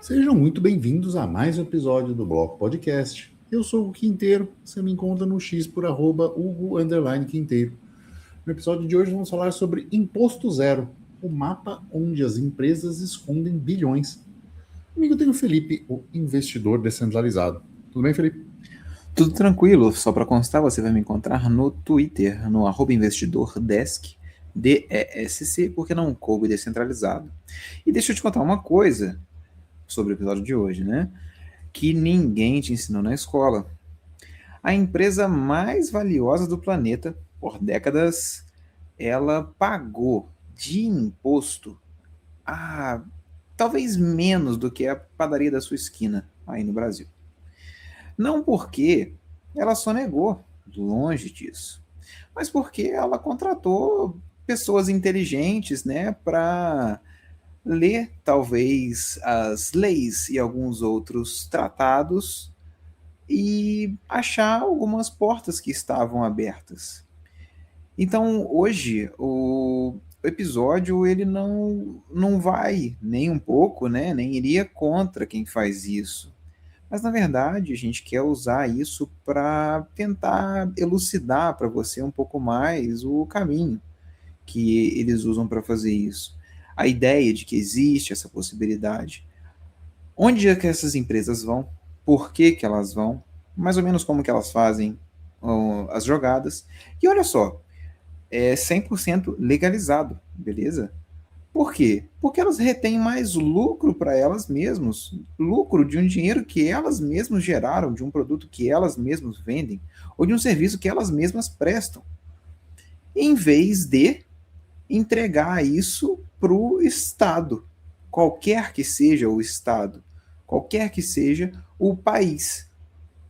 Sejam muito bem-vindos a mais um episódio do Bloco Podcast. Eu sou o Quinteiro, você me encontra no X por @Hugo_Quinteiro. No episódio de hoje vamos falar sobre Imposto Zero, o mapa onde as empresas escondem bilhões. Comigo tem o Felipe, o investidor descentralizado. Tudo bem, Felipe? Tudo tranquilo, só para constar, você vai me encontrar no Twitter, no @investidordesk, DESC, porque não coube descentralizado. E deixa eu te contar uma coisa sobre o episódio de hoje, né? Que ninguém te ensinou na escola. A empresa mais valiosa do planeta, por décadas, ela pagou de imposto a talvez menos do que a padaria da sua esquina aí no Brasil. Não porque ela só negou, longe disso, mas porque ela contratou pessoas inteligentes, né, para ler talvez as leis e alguns outros tratados e achar algumas portas que estavam abertas. Então, hoje, o episódio ele não vai nem um pouco, né, nem iria contra quem faz isso. Mas na verdade, a gente quer usar isso para tentar elucidar para você um pouco mais o caminho que eles usam para fazer isso. A ideia de que existe essa possibilidade. Onde é que essas empresas vão? Por que que elas vão? Mais ou menos como que elas fazem as jogadas. E olha só, é 100% legalizado, beleza? Por quê? Porque elas retêm mais lucro para elas mesmas, lucro de um dinheiro que elas mesmas geraram, de um produto que elas mesmas vendem, ou de um serviço que elas mesmas prestam, em vez de entregar isso para o Estado, qualquer que seja o Estado, qualquer que seja o país,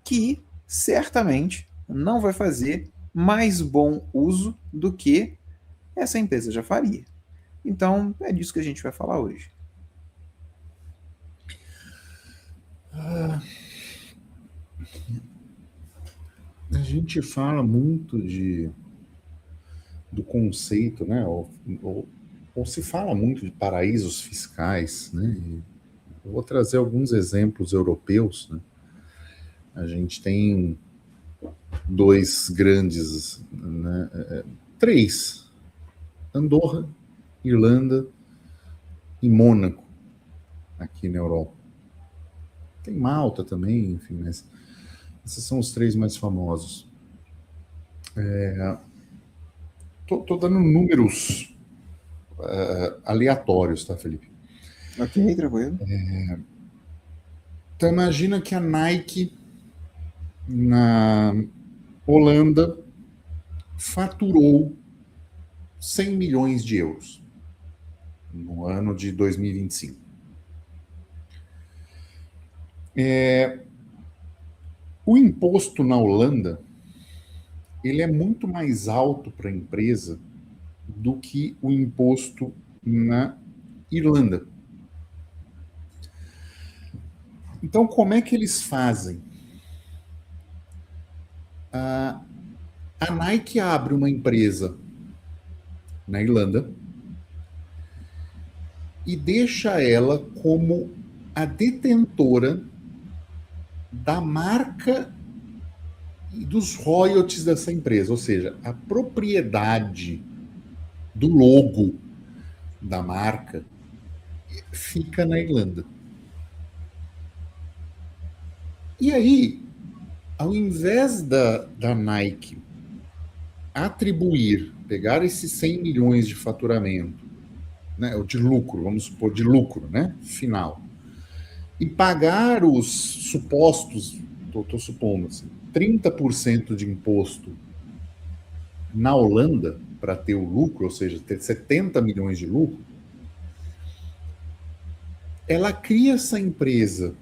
que certamente não vai fazer mais bom uso do que essa empresa já faria. Então, é disso que a gente vai falar hoje. A gente fala muito do conceito, né? Ou se fala muito de paraísos fiscais, né? Eu vou trazer alguns exemplos europeus, né? A gente tem dois grandes, né? Três: Andorra, Irlanda e Mônaco, aqui na Europa. Tem Malta também, enfim, mas esses são os três mais famosos. Tô dando números aleatórios, tá, Felipe? Ok, tranquilo. Então imagina que a Nike na Holanda faturou 100 milhões de euros no ano de 2025. O imposto na Holanda ele é muito mais alto para a empresa do que o imposto na Irlanda. Então, como é que eles fazem? A Nike abre uma empresa na Irlanda e deixa ela como a detentora da marca e dos royalties dessa empresa, ou seja, a propriedade do logo da marca fica na Irlanda. E aí, ao invés da Nike atribuir, pegar esses 100 milhões de faturamento, né, ou de lucro, vamos supor, de lucro, né, final, e pagar os supostos, estou supondo assim, 30% de imposto na Holanda para ter o lucro, ou seja, ter 70 milhões de lucro, ela cria essa empresa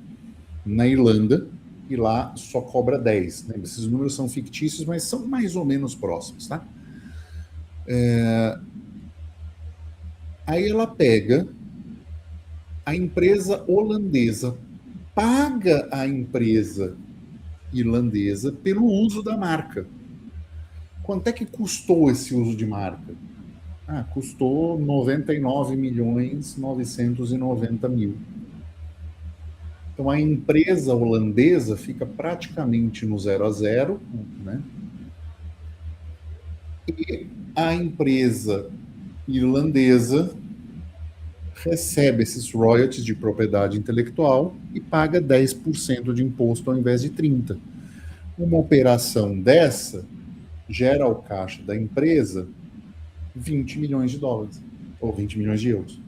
na Irlanda e lá só cobra 10. Né? Esses números são fictícios, mas são mais ou menos próximos. Tá? Aí ela pega a empresa holandesa, paga a empresa irlandesa pelo uso da marca. Quanto é que custou esse uso de marca? Custou 99 milhões 990 mil. Então, a empresa holandesa fica praticamente no 0 a 0, né? E a empresa irlandesa recebe esses royalties de propriedade intelectual e paga 10% de imposto ao invés de 30%. Uma operação dessa gera ao caixa da empresa 20 milhões de dólares, ou 20 milhões de euros.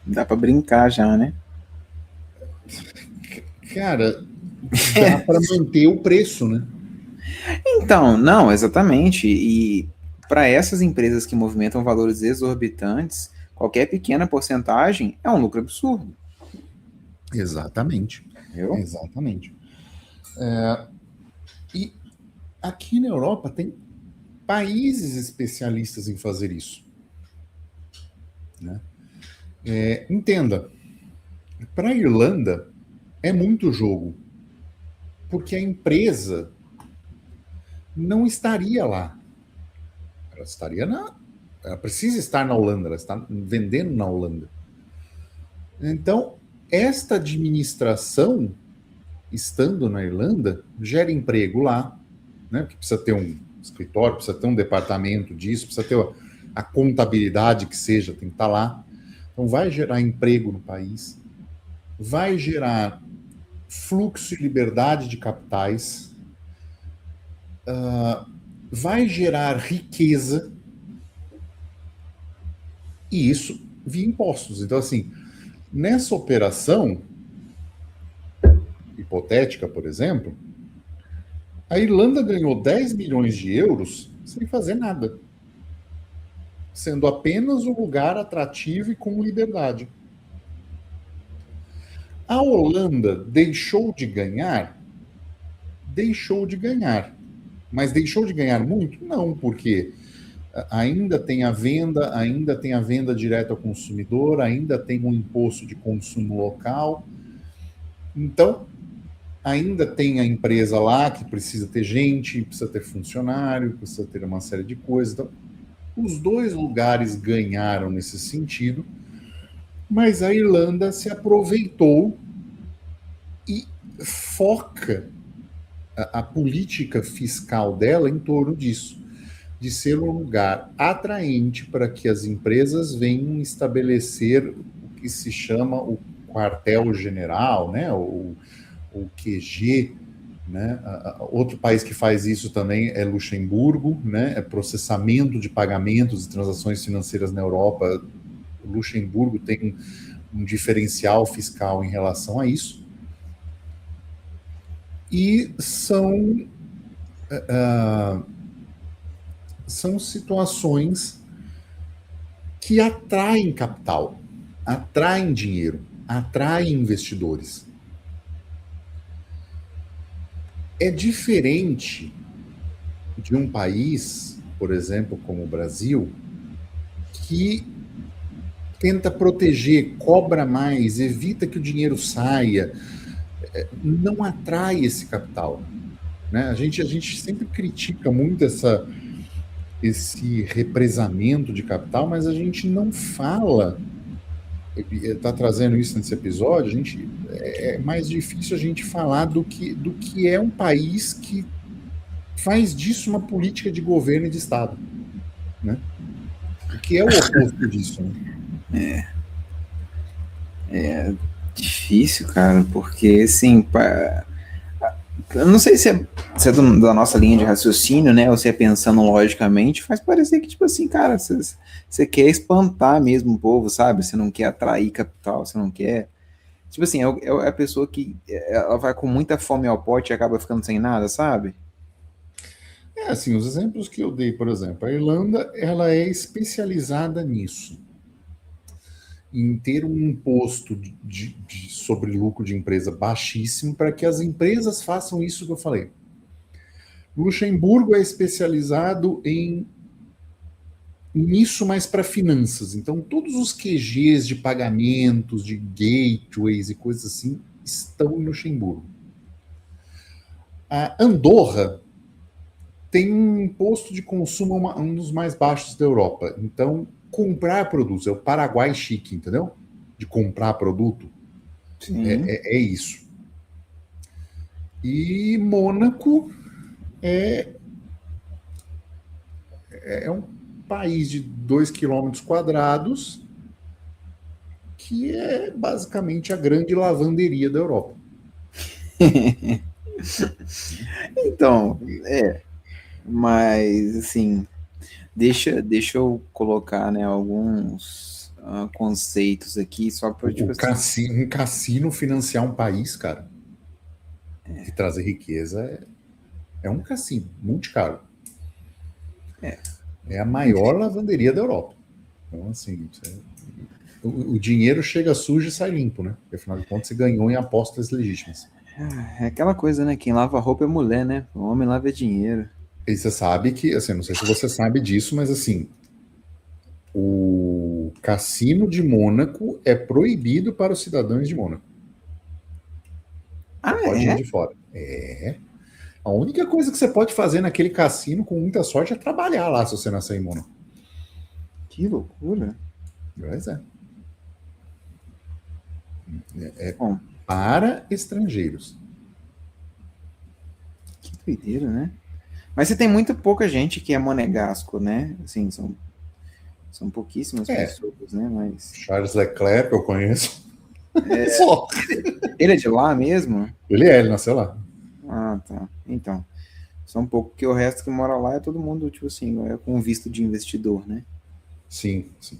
Dá para brincar já, né? Cara, dá para manter o preço, né? Então, não, exatamente. E para essas empresas que movimentam valores exorbitantes, qualquer pequena porcentagem é um lucro absurdo. Exatamente. Viu? Exatamente. E aqui na Europa tem países especialistas em fazer isso. Né? Entenda, para a Irlanda é muito jogo, porque a empresa não estaria lá. Ela estaria ela precisa estar na Holanda, ela está vendendo na Holanda. Então, esta administração, estando na Irlanda, gera emprego lá, né? Porque precisa ter um escritório, precisa ter um departamento disso, precisa ter a contabilidade que seja, tem que estar lá. Então, vai gerar emprego no país, vai gerar fluxo e liberdade de capitais, vai gerar riqueza, e isso via impostos. Então, assim, nessa operação hipotética, por exemplo, a Irlanda ganhou 10 milhões de euros sem fazer nada, sendo apenas um lugar atrativo e com liberdade. A Holanda deixou de ganhar? Deixou de ganhar. Mas deixou de ganhar muito? Não, porque ainda tem a venda direta ao consumidor, ainda tem um imposto de consumo local. Então, ainda tem a empresa lá que precisa ter gente, precisa ter funcionário, precisa ter uma série de coisas. Então, os dois lugares ganharam nesse sentido, mas a Irlanda se aproveitou e foca a política fiscal dela em torno disso, de ser um lugar atraente para que as empresas venham estabelecer o que se chama o quartel-general, né, o QG, né? Outro país que faz isso também é Luxemburgo, né? É processamento de pagamentos e transações financeiras na Europa. O Luxemburgo tem um diferencial fiscal em relação a isso. E são situações que atraem capital, atraem dinheiro, atraem investidores. É diferente de um país, por exemplo, como o Brasil, que tenta proteger, cobra mais, evita que o dinheiro saia, não atrai esse capital. Né? A gente sempre critica muito esse represamento de capital, mas a gente não fala, está trazendo isso nesse episódio, é mais difícil a gente falar do que é um país que faz disso uma política de governo e de Estado, né? O que é o oposto disso, né? É difícil, cara, porque, assim, eu não sei se é da nossa linha de raciocínio, né, ou se é pensando logicamente, faz parecer que, tipo assim, cara, você quer espantar mesmo o povo, sabe? Você não quer atrair capital, você não quer... Tipo assim, é a pessoa que ela vai com muita fome ao pote e acaba ficando sem nada, sabe? Assim, os exemplos que eu dei, por exemplo, a Irlanda, ela é especializada nisso, em ter um imposto sobre lucro de empresa baixíssimo para que as empresas façam isso que eu falei. Luxemburgo é especializado nisso, mais para finanças. Então, todos os QGs de pagamentos, de gateways e coisas assim, estão em Luxemburgo. A Andorra tem um imposto de consumo um dos mais baixos da Europa. Então, comprar produtos, é o Paraguai chique, entendeu? De comprar produto. Sim. É isso. E Mônaco é um país de 2 quilômetros quadrados que é basicamente a grande lavanderia da Europa. Então, mas assim, deixa eu colocar, né, alguns conceitos aqui, só para, tipo assim, Um cassino financiar um país, cara, e trazer riqueza é um cassino, muito caro. É a maior lavanderia da Europa. Então, assim, o dinheiro chega sujo e sai limpo, né? Porque, afinal de contas, você ganhou em apostas legítimas. é aquela coisa, né, quem lava roupa é mulher, né, o homem lava dinheiro. E você sabe que, assim, não sei se você sabe disso, mas, assim, o cassino de Mônaco é proibido para os cidadãos de Mônaco. Só Ah, pode gente é? de fora. É. A única coisa que você pode fazer naquele cassino, com muita sorte, é trabalhar lá, se você nascer em Mônaco. Que loucura. Pois é. Bom, Para estrangeiros. que doideira, né? Mas você tem muito pouca gente que é monegasco, né? Assim, são pouquíssimas É, pessoas, né? Mas Charles Leclerc, eu conheço. Só. ele é de lá mesmo? Ele nasceu lá. Ah, tá. Então, são um pouco, porque o resto que mora lá é todo mundo, tipo assim, é com visto de investidor, né? Sim, sim.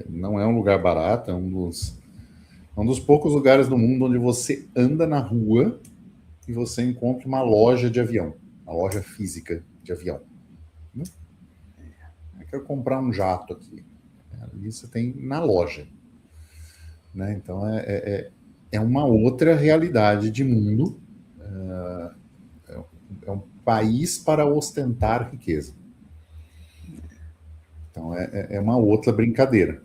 Não é um lugar barato, é um dos poucos lugares do mundo onde você anda na rua e você encontra uma loja de avião, uma loja física de avião. Eu quero comprar um jato aqui. Ali você tem na loja. Né? Então é uma outra realidade de mundo. É um país para ostentar riqueza. Então é uma outra brincadeira.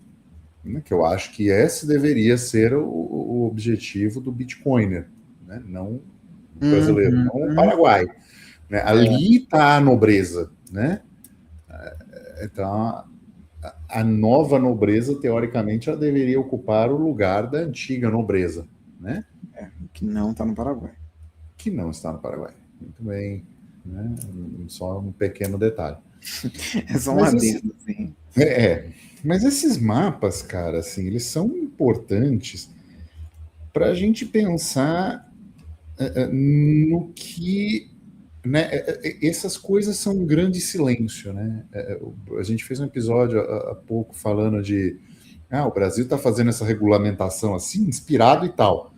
Né? Que eu acho que esse deveria ser o objetivo do Bitcoiner, né? Não o brasileiro, não o Uhum. Paraguai. Né? Ali está a nobreza. Né? Então, a nova nobreza, teoricamente, ela deveria ocupar o lugar da antiga nobreza, né? Que não tá no Paraguai. Que não está no Paraguai. Muito bem. Né? Só um pequeno detalhe. É só um Mas, adendo, assim. mas esses mapas, cara, assim, eles são importantes para a gente pensar no que, né, essas coisas são um grande silêncio, né? A gente fez um episódio há pouco falando de o Brasil está fazendo essa regulamentação assim, inspirado e tal.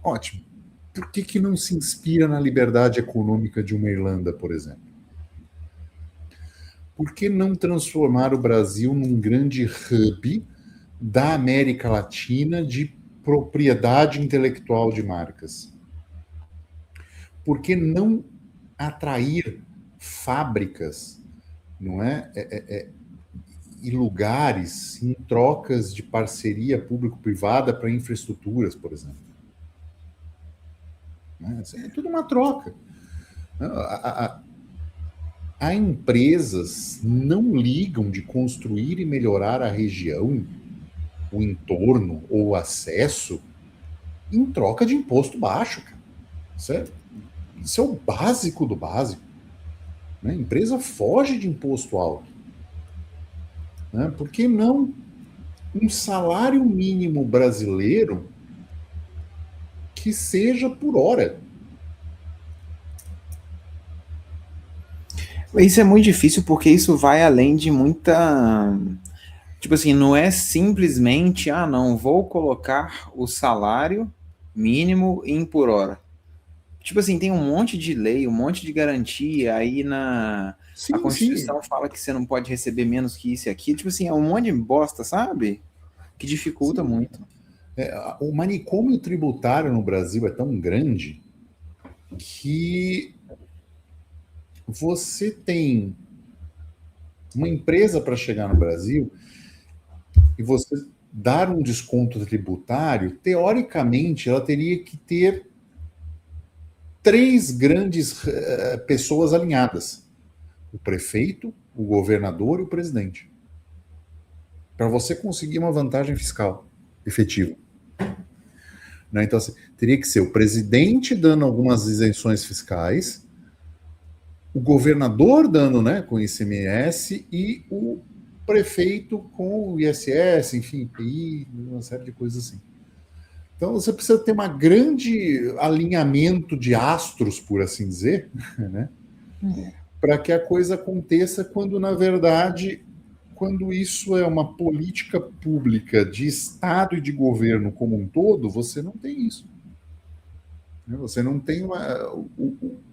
Ótimo. Por que não se inspira na liberdade econômica de uma Irlanda, por exemplo? Por que não transformar o Brasil num grande hub da América Latina de propriedade intelectual de marcas? Por que não atrair fábricas, não é? E lugares em trocas de parceria público-privada para infraestruturas, por exemplo? Né? É tudo uma troca. Há empresas não ligam de construir e melhorar a região, o entorno ou o acesso em troca de imposto baixo. Cara. Isso é o básico do básico. Né? A empresa foge de imposto alto. Né? Por que não um salário mínimo brasileiro que seja por hora? Isso é muito difícil porque isso vai além de muita. Tipo assim, não é simplesmente, não, vou colocar o salário mínimo em por hora. Tipo assim, tem um monte de lei, um monte de garantia, aí a Sim, sim. Constituição fala que você não pode receber menos que isso e aquilo. Tipo assim, é um monte de bosta, sabe? Que dificulta sim. muito. O manicômio tributário no Brasil é tão grande que você tem uma empresa para chegar no Brasil e você dar um desconto tributário, teoricamente, ela teria que ter três grandes pessoas alinhadas: o prefeito, o governador e o presidente, para você conseguir uma vantagem fiscal efetiva. Né? Então, assim, teria que ser o presidente dando algumas isenções fiscais, o governador dando, né, com o ICMS e o prefeito com o ISS, enfim, IPI, uma série de coisas assim. Então você precisa ter um grande alinhamento de astros, por assim dizer, né, para que a coisa aconteça quando, na verdade, quando isso é uma política pública de Estado e de governo como um todo, você não tem isso. Você não tem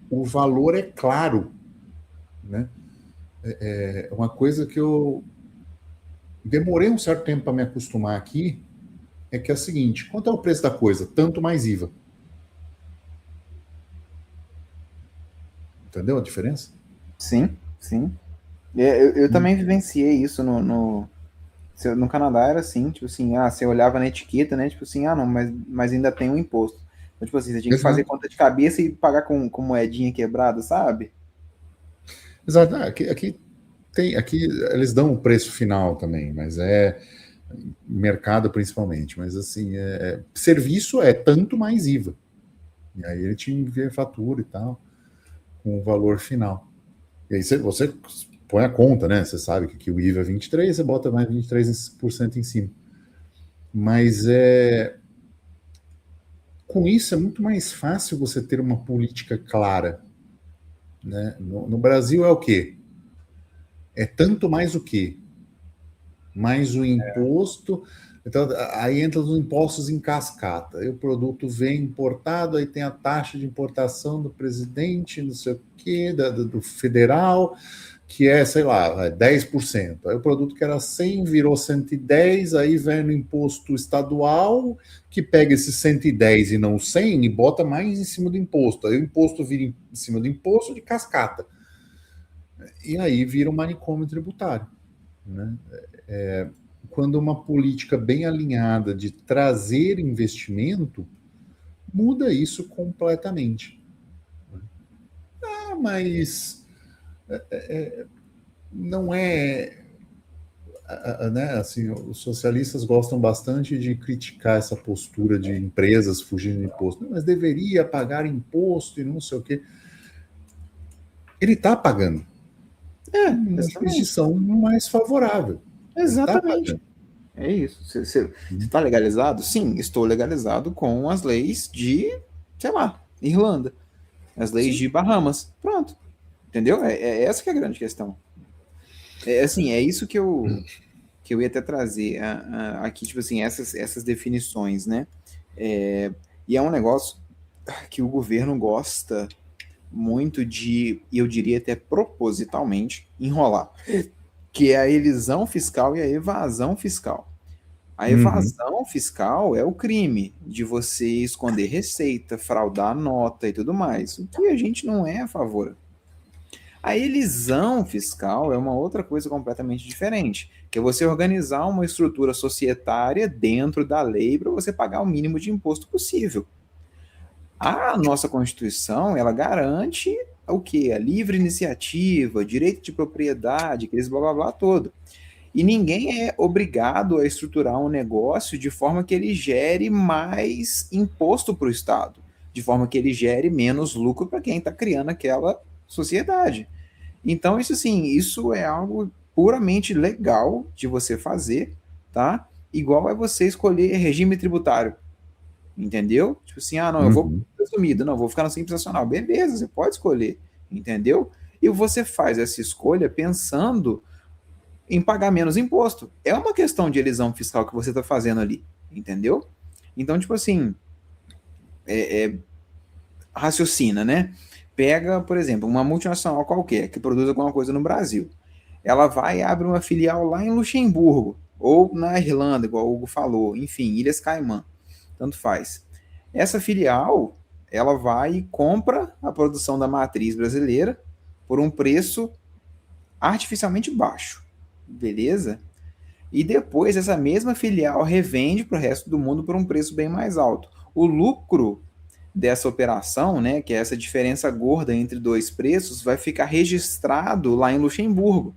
o valor é claro. Né? É uma coisa que eu demorei um certo tempo para me acostumar aqui, é que é o seguinte, quanto é o preço da coisa? Tanto mais IVA. Entendeu a diferença? Sim, sim. Eu também vivenciei isso no Canadá, era assim, tipo assim, você olhava na etiqueta, né, tipo assim, não, mas ainda tem um imposto. Então, tipo assim, você tinha que fazer Exato. conta de cabeça e pagar com moedinha quebrada, sabe? Exato. Aqui eles dão o preço final também, mas é mercado principalmente. Mas assim, serviço é tanto mais IVA. E aí ele te envia fatura e tal, com o valor final. E aí você põe a conta, né? Você sabe que o IVA é 23, você bota mais 23% em cima. Mas com isso é muito mais fácil você ter uma política clara. Né? No Brasil é o quê? É tanto mais o quê? Mais o imposto. Então, aí entra os impostos em cascata. Aí o produto vem importado, aí tem a taxa de importação do presidente, não sei o quê, do federal, que é, sei lá, 10%. Aí o produto que era 100 virou 110, aí vem no imposto estadual, que pega esse 110 e não 100 e bota mais em cima do imposto. Aí o imposto vira em cima do imposto de cascata. E aí vira um manicômio tributário. Né? Quando uma política bem alinhada de trazer investimento, muda isso completamente. Mas não é, né, assim, os socialistas gostam bastante de criticar essa postura de empresas fugindo de imposto. Mas deveria pagar imposto e não sei o quê. Ele está pagando. Uma jurisdição mais favorável. Exatamente. É isso. Você está legalizado? Sim, estou legalizado com as leis de, sei lá, Irlanda. As leis de Bahamas. Pronto. Entendeu? É essa que é a grande questão. Assim, é isso que eu ia até trazer aqui, tipo assim, essas definições, né? E é um negócio que o governo gosta muito de, e eu diria até propositalmente, enrolar, que é a elisão fiscal e a evasão fiscal. A evasão fiscal é o crime de você esconder receita, fraudar nota e tudo mais, o que a gente não é a favor. A elisão fiscal é uma outra coisa completamente diferente, que é você organizar uma estrutura societária dentro da lei para você pagar o mínimo de imposto possível. A nossa Constituição, ela garante o quê? A livre iniciativa, direito de propriedade, aqueles blá blá blá todo. E ninguém é obrigado a estruturar um negócio de forma que ele gere mais imposto para o Estado, de forma que ele gere menos lucro para quem está criando aquela sociedade. Então, isso sim, isso é algo puramente legal de você fazer, tá? Igual é você escolher regime tributário, entendeu? Tipo assim, não, eu vou presumido, não, vou ficar no Simples Nacional. Beleza, você pode escolher, entendeu? E você faz essa escolha pensando em pagar menos imposto. É uma questão de elisão fiscal que você está fazendo ali, entendeu? Então, tipo assim, raciocina, né? Pega, por exemplo, uma multinacional qualquer que produz alguma coisa no Brasil. Ela vai e abre uma filial lá em Luxemburgo, ou na Irlanda, igual o Hugo falou, enfim, Ilhas Caimã, tanto faz. Essa filial, ela vai e compra a produção da matriz brasileira por um preço artificialmente baixo, beleza? E depois essa mesma filial revende para o resto do mundo por um preço bem mais alto. O lucro dessa operação, né, que é essa diferença gorda entre dois preços, vai ficar registrado lá em Luxemburgo,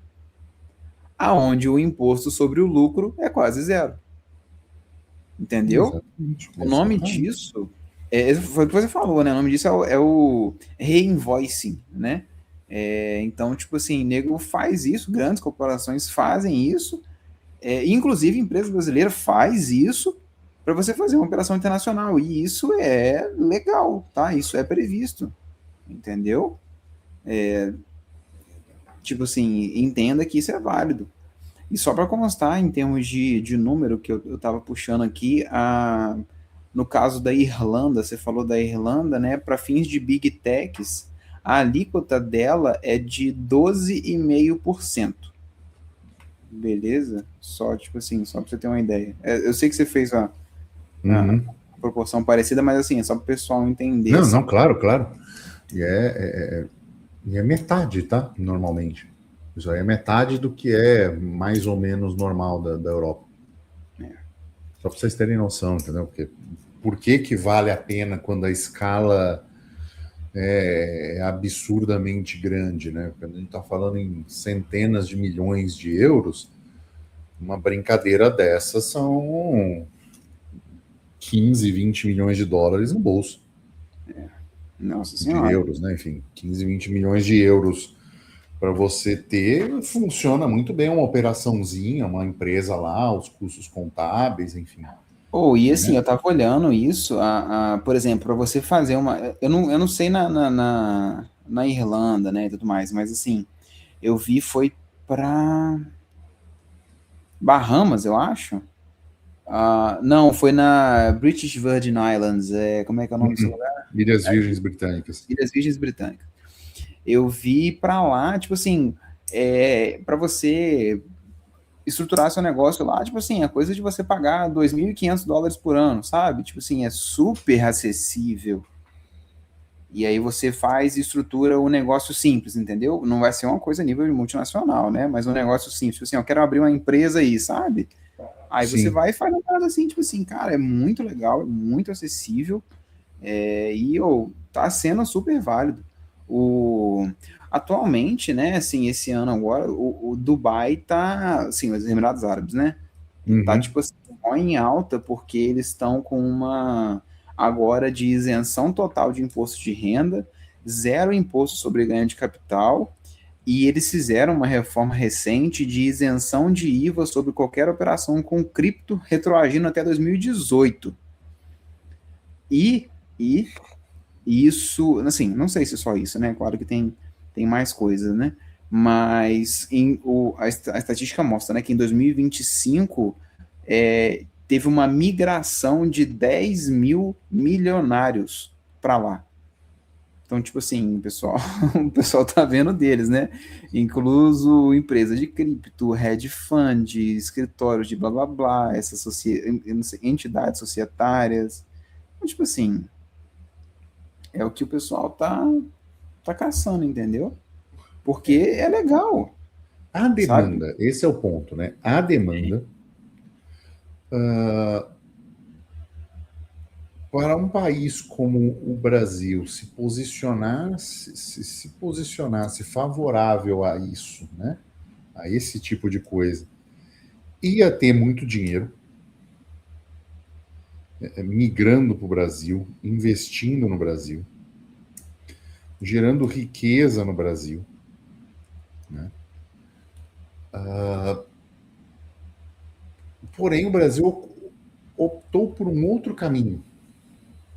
aonde o imposto sobre o lucro é quase zero. entendeu? Exatamente. O nome Exatamente. disso foi o que você falou, né? O nome disso é o reinvoicing, né? Então, tipo assim, nego faz isso, grandes corporações fazem isso, inclusive empresa brasileira faz isso para você fazer uma operação internacional. E isso é legal, tá? Isso é previsto, entendeu? Tipo assim, entenda que isso é válido. E só para constar, em termos de número que eu estava puxando aqui, no caso da Irlanda, você falou da Irlanda, né? Para fins de Big Techs, a alíquota dela é de 12,5%. Beleza? Só, tipo assim, só para você ter uma ideia. Eu sei que você fez a Uhum. proporção parecida, mas assim, é só para o pessoal entender. Não, Assim. não, claro, claro. E e é metade, tá? Normalmente. Isso aí é metade do que é mais ou menos normal da Europa. Só para vocês terem noção, entendeu? Porque, por que que vale a pena quando a escala é absurdamente grande, né? Quando a gente está falando em centenas de milhões de euros, uma brincadeira dessa são 15, 20 milhões de dólares no bolso, Nossa de Senhora. euros, né? Enfim, 15, 20 milhões de euros para você ter, funciona muito bem uma operaçãozinha, uma empresa lá, os custos contábeis, enfim. E assim, Né? eu tava olhando isso, por exemplo, para você fazer uma. Eu não sei na Irlanda, né, e tudo mais, mas assim, eu vi foi para Bahamas, eu acho. Não, foi na British Virgin Islands. Como é que é o nome desse lugar? Ilhas Virgens Britânicas. Ilhas Virgens Britânicas. Eu vi para lá, tipo assim, para você estruturar seu negócio lá, tipo assim, é coisa de você pagar $2.500 por ano, sabe? Tipo assim, é super acessível. E aí você faz e estrutura o negócio simples, entendeu? Não vai ser uma coisa a nível de multinacional, né? Mas um negócio simples, tipo assim, eu quero abrir uma empresa aí, sabe? Aí você Sim. vai e faz uma parada assim, tipo assim, cara, é muito legal, é muito acessível, tá sendo super válido. O, atualmente, né, assim, esse ano agora, o Dubai tá, assim, os Emirados Árabes, né? E tá, Uhum. tipo assim, mó em alta porque eles estão com uma, agora de isenção total de imposto de renda, zero imposto sobre ganho de capital, e eles fizeram uma reforma recente de isenção de IVA sobre qualquer operação com cripto retroagindo até 2018. E isso, assim, não sei se é só isso, né? Claro que tem mais coisas, né? Mas a estatística mostra, né, que em 2025 teve uma migração de 10 mil milionários para lá. Então, tipo assim, pessoal, o pessoal tá vendo deles, né? Incluso empresa de cripto, hedge fund, escritórios de blá blá blá, essas entidades societárias. Então, tipo assim, é o que o pessoal tá caçando, entendeu? Porque é legal, A sabe? demanda, esse é o ponto, né? A demanda para um país como o Brasil se posicionar, se posicionasse favorável a isso, né? A esse tipo de coisa, ia ter muito dinheiro migrando para o Brasil, investindo no Brasil, gerando riqueza no Brasil, né? Porém, o Brasil optou por um outro caminho,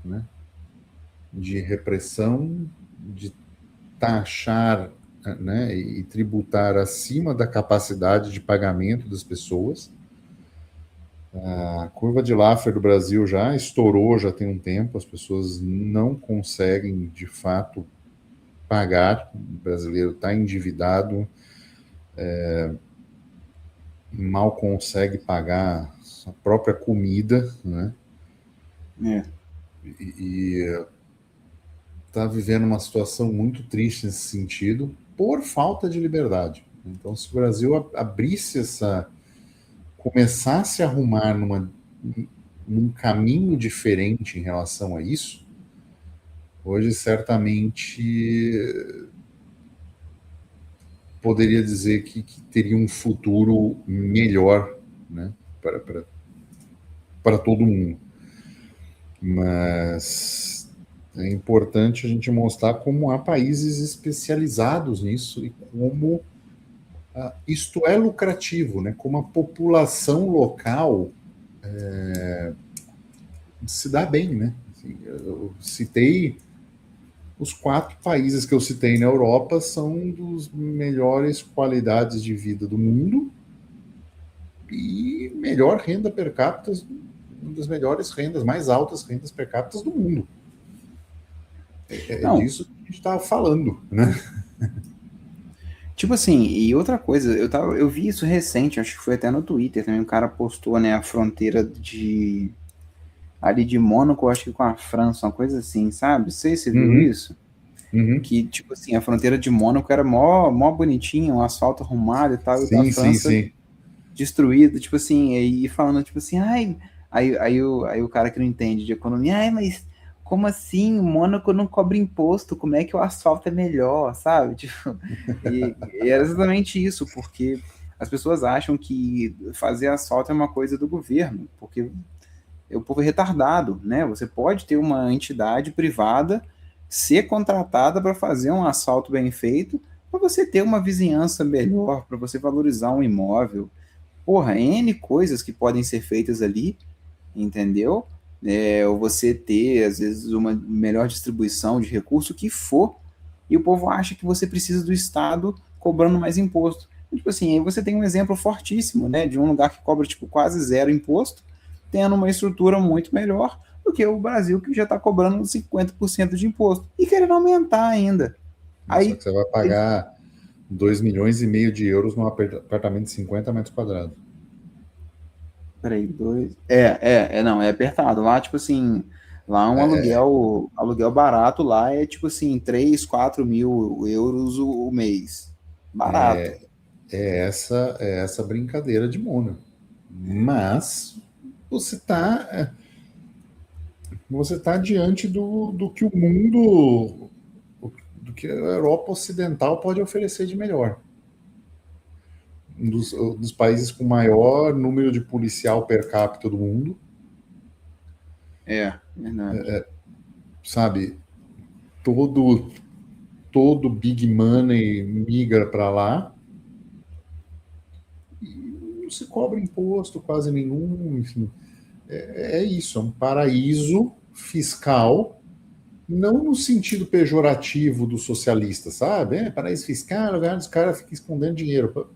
né? De repressão, de taxar, né, e tributar acima da capacidade de pagamento das pessoas. A curva de Laffer do Brasil já estourou, já tem um tempo, as pessoas não conseguem de fato pagar, o brasileiro está endividado, mal consegue pagar a própria comida, né? É, E está vivendo uma situação muito triste nesse sentido, por falta de liberdade. Então, se o Brasil abrisse começasse a arrumar num caminho diferente em relação a isso, hoje certamente poderia dizer que teria um futuro melhor, né, para todo mundo. Mas é importante a gente mostrar como há países especializados nisso e como isto é lucrativo, né? Como a população local se dá bem, né? Assim, eu citei os 4 países que eu citei na Europa são dos melhores qualidades de vida do mundo e melhor renda per capita, uma das melhores rendas, mais altas rendas per capita do mundo. É disso que a gente estava falando, né? Tipo assim, e outra coisa, eu vi isso recente, acho que foi até no Twitter também, um cara postou, né, a fronteira ali de Mônaco, acho que com a França, uma coisa assim, sabe? Não sei se você viu isso. Que, tipo assim, a fronteira de Mônaco era mó bonitinha, um asfalto arrumado e tal, e a França destruída, tipo assim, e falando, tipo assim, aí o cara que não entende de economia, mas como assim? O Mônaco não cobra imposto, como é que o asfalto é melhor, sabe? Tipo, e era exatamente isso, porque as pessoas acham que fazer asfalto é uma coisa do governo, porque o povo é retardado, né? Você pode ter uma entidade privada ser contratada para fazer um asfalto bem feito, para você ter uma vizinhança melhor, para você valorizar um imóvel. Porra, N coisas que podem ser feitas ali, entendeu? Ou você ter, às vezes, uma melhor distribuição de recurso, o que for, e o povo acha que você precisa do Estado cobrando mais imposto. Tipo assim, aí você tem um exemplo fortíssimo, né, de um lugar que cobra, tipo, quase zero imposto, tendo uma estrutura muito melhor do que o Brasil, que já está cobrando 50% de imposto, e querendo aumentar ainda. Só que você vai pagar 2,5 milhões de euros num apartamento de 50 metros quadrados. Peraí, não, é apertado. Lá, tipo assim, lá um aluguel barato lá é tipo assim, 3, 4 mil euros o mês. Barato. Essa brincadeira de Mônaco. Mas você tá diante do que o mundo, do que a Europa Ocidental pode oferecer de melhor. Um dos países com maior número de policial per capita do mundo. Verdade. Sabe, todo big money migra para lá e não se cobra imposto quase nenhum, enfim. É isso, é um paraíso fiscal, não no sentido pejorativo do socialista, sabe? Paraíso fiscal, lugar dos caras ficam escondendo dinheiro.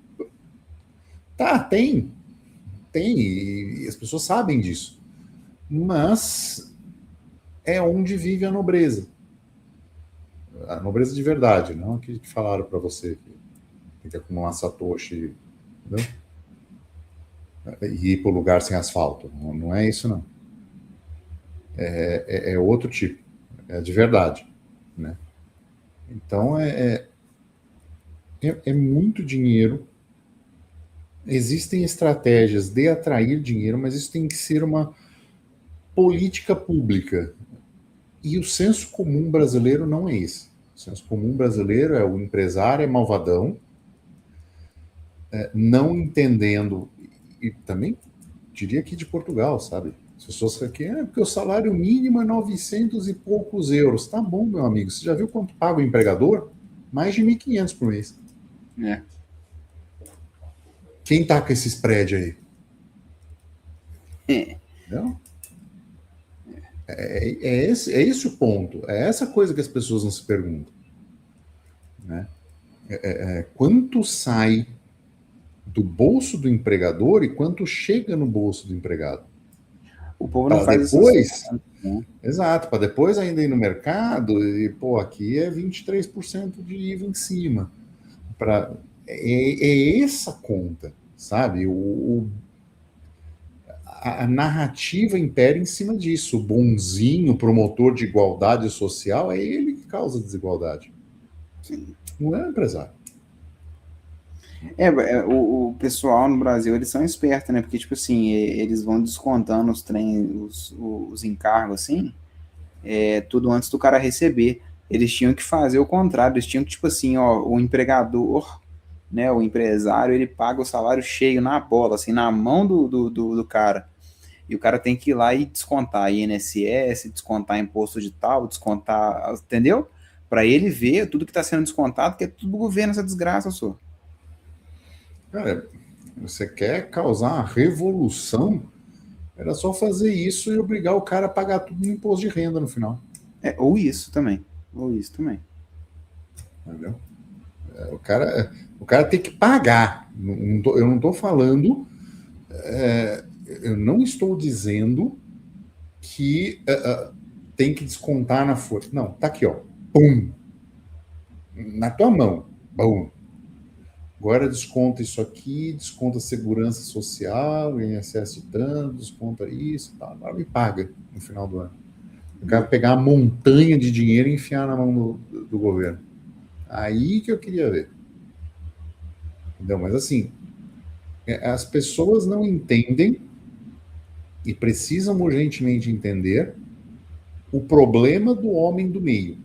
Tá, tem, e as pessoas sabem disso. Mas é onde vive a nobreza. A nobreza de verdade, não aquilo que falaram para você que tem que acumular satoshi, entendeu? E ir para o lugar sem asfalto. Não é isso, não. É outro tipo. É de verdade, né? Então, é muito dinheiro. Existem estratégias de atrair dinheiro, mas isso tem que ser uma política pública. E o senso comum brasileiro não é esse. O senso comum brasileiro é o empresário é malvadão, não entendendo, e também diria aqui de Portugal, sabe? As pessoas aqui, porque o salário mínimo é 900 e poucos euros. Tá bom, meu amigo, você já viu quanto paga o empregador? Mais de 1.500 por mês. Quem tá com esse spread aí? Não? É esse o ponto. É essa coisa que as pessoas não se perguntam. Né? Quanto sai do bolso do empregador e quanto chega no bolso do empregado? O povo não faz depois, né? Exato, para depois ainda ir no mercado e, aqui é 23% de IVA em cima. É essa conta, sabe? A narrativa impera em cima disso. O bonzinho, promotor de igualdade social, é ele que causa desigualdade. Não é o empresário. O pessoal no Brasil, eles são espertos, né? Porque, tipo assim, eles vão descontando os encargos, assim, tudo antes do cara receber. Eles tinham que fazer o contrário, eles tinham que, tipo assim, o empregador, né, o empresário, ele paga o salário cheio na bola, assim, na mão do cara. E o cara tem que ir lá e descontar INSS, descontar imposto de tal, descontar, entendeu? Para ele ver tudo que está sendo descontado, que é tudo do governo, essa desgraça, só. Cara, você quer causar uma revolução? Era só fazer isso e obrigar o cara a pagar tudo no imposto de renda no final. Ou isso também. Ou isso também. Entendeu? O cara tem que pagar. Eu não estou falando. Eu não estou dizendo que tem que descontar na folha. Não, tá aqui, ó. Pum! Na tua mão. Bum! Agora desconta isso aqui, desconta segurança social, INSS de tanto, desconta isso, tá, agora me paga no final do ano. Eu quero pegar uma montanha de dinheiro e enfiar na mão do governo. Aí que eu queria ver. Entendeu? Mas assim, as pessoas não entendem e precisam urgentemente entender o problema do homem do meio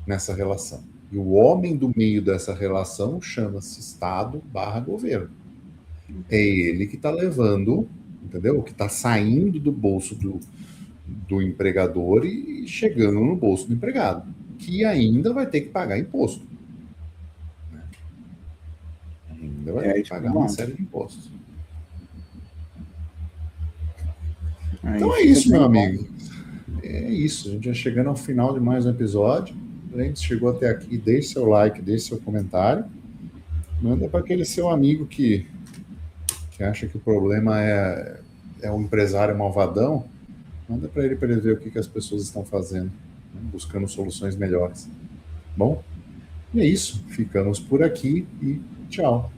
nessa relação. E o homem do meio dessa relação chama-se Estado/governo. É ele que está levando, entendeu? Que está saindo do bolso do empregador e chegando no bolso do empregado, que ainda vai ter que pagar imposto. Né? Ainda vai ter que pagar uma série de impostos. Então é isso, meu amigo. É isso. A gente já chegando ao final de mais um episódio. A gente chegou até aqui, deixe seu like, deixe seu comentário. Manda para aquele seu amigo que acha que o problema é o empresário malvadão. Manda para ele ver o que as pessoas estão fazendo, né? Buscando soluções melhores. Bom, e é isso. Ficamos por aqui e tchau.